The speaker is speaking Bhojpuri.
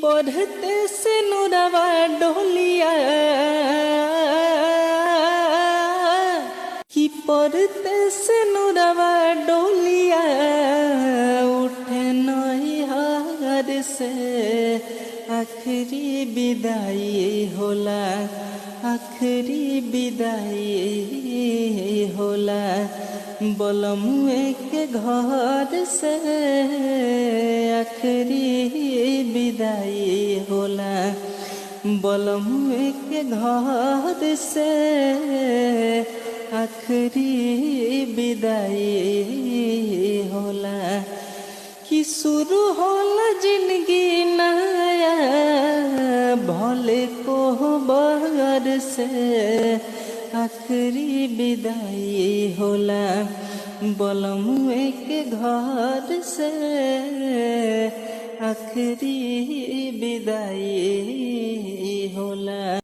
पढ़ते से नुरवा डोलिया कि पढ़ते से नुरवा डोलिया उठे नैहर से आखिरी विदाई होला आखिरी विदाई होला बलमुए के घर से आखिरी विदाई होला बलमुए के घर से आखिरी विदाई होला कि शुरू होला जिंदगी नया भले को बगर से आखिरी विदाई होला बलमुए के घर से आखिरी विदाई